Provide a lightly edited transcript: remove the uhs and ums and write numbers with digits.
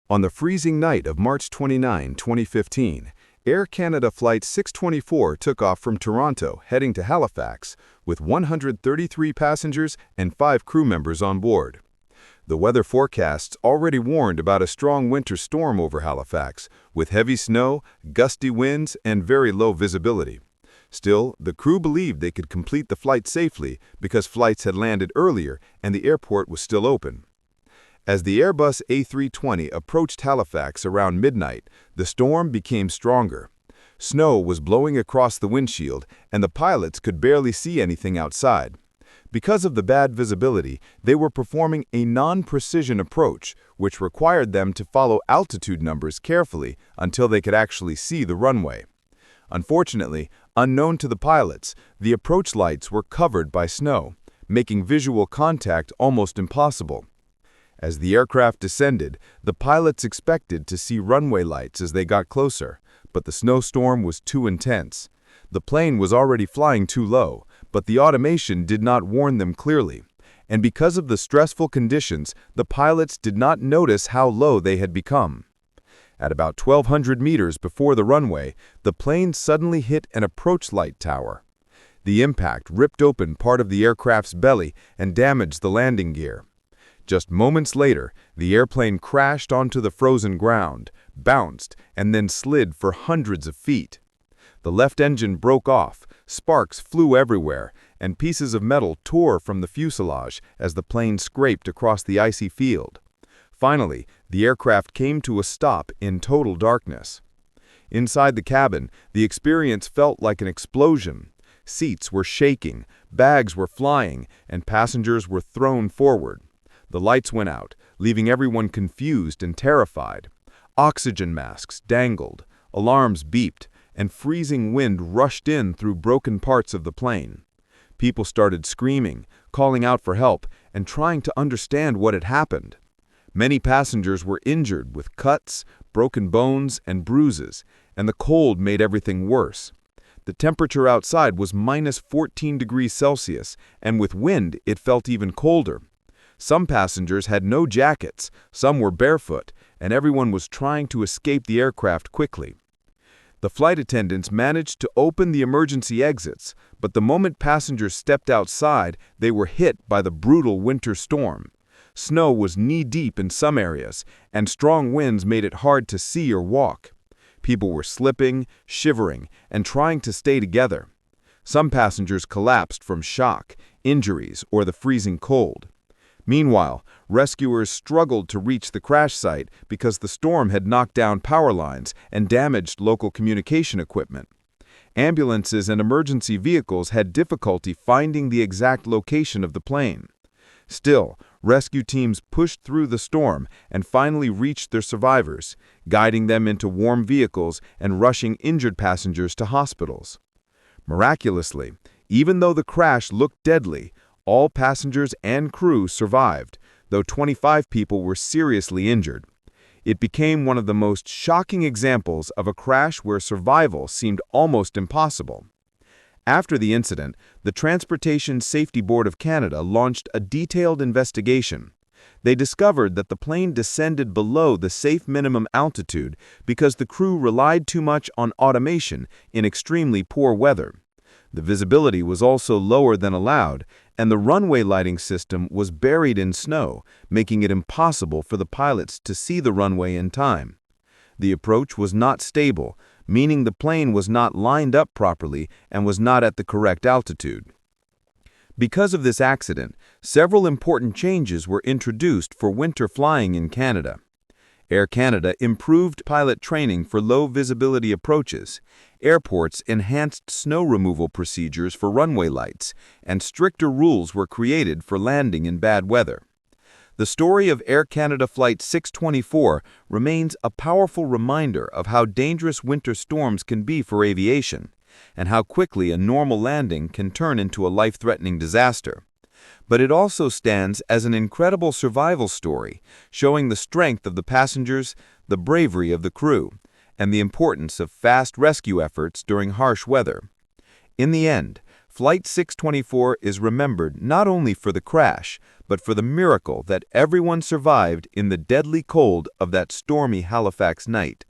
On the freezing night of March 29, 2015, Air Canada Flight 624 took off from Toronto, heading to Halifax, with 133 passengers and 5 crew members on board. The weather forecasts already warned about a strong winter storm over Halifax, with heavy snow, gusty winds, and very low visibility. Still, the crew believed they could complete the flight safely because flights had landed earlier and the airport was still open. As the Airbus A320 approached Halifax around midnight, the storm became stronger. Snow was blowing across the windshield, and the pilots could barely see anything outside. Because of the bad visibility, they were performing a non-precision approach, which required them to follow altitude numbers carefully until they could actually see the runway. Unfortunately, unknown to the pilots, the approach lights were covered by snow, making visual contact almost impossible. As the aircraft descended, the pilots expected to see runway lights as they got closer, but the snowstorm was too intense. The plane was already flying too low, but the automation did not warn them clearly. And because of the stressful conditions, the pilots did not notice how low they had become. At about 1,200 meters before the runway, the plane suddenly hit an approach light tower. The impact ripped open part of the aircraft's belly and damaged the landing gear. Just moments later, the airplane crashed onto the frozen ground, bounced, and then slid for hundreds of feet. The left engine broke off, sparks flew everywhere, and pieces of metal tore from the fuselage as the plane scraped across the icy field. Finally, the aircraft came to a stop in total darkness. Inside the cabin, the experience felt like an explosion. Seats were shaking, bags were flying, and passengers were thrown forward. The lights went out, leaving everyone confused and terrified. Oxygen masks dangled, alarms beeped, and freezing wind rushed in through broken parts of the plane. People started screaming, calling out for help, and trying to understand what had happened. Many passengers were injured with cuts, broken bones, and bruises, and the cold made everything worse. The temperature outside was minus 14 degrees Celsius, and with wind it felt even colder. Some passengers had no jackets, some were barefoot, and everyone was trying to escape the aircraft quickly. The flight attendants managed to open the emergency exits, but the moment passengers stepped outside, they were hit by the brutal winter storm. Snow was knee-deep in some areas, and strong winds made it hard to see or walk. People were slipping, shivering, and trying to stay together. Some passengers collapsed from shock, injuries, or the freezing cold. Meanwhile, rescuers struggled to reach the crash site because the storm had knocked down power lines and damaged local communication equipment. Ambulances and emergency vehicles had difficulty finding the exact location of the plane. Still, rescue teams pushed through the storm and finally reached their survivors, guiding them into warm vehicles and rushing injured passengers to hospitals. Miraculously, even though the crash looked deadly, all passengers and crew survived, though 25 people were seriously injured. It became one of the most shocking examples of a crash where survival seemed almost impossible. After the incident, the Transportation Safety Board of Canada launched a detailed investigation. They discovered that the plane descended below the safe minimum altitude because the crew relied too much on automation in extremely poor weather. The visibility was also lower than allowed, and the runway lighting system was buried in snow, making it impossible for the pilots to see the runway in time. The approach was not stable, meaning the plane was not lined up properly and was not at the correct altitude. Because of this accident, several important changes were introduced for winter flying in Canada. Air Canada improved pilot training for low-visibility approaches. Airports enhanced snow removal procedures for runway lights, and stricter rules were created for landing in bad weather. The story of Air Canada Flight 624 remains a powerful reminder of how dangerous winter storms can be for aviation, and how quickly a normal landing can turn into a life-threatening disaster. But it also stands as an incredible survival story, showing the strength of the passengers, the bravery of the crew, and the importance of fast rescue efforts during harsh weather. In the end, Flight 624 is remembered not only for the crash, but for the miracle that everyone survived in the deadly cold of that stormy Halifax night.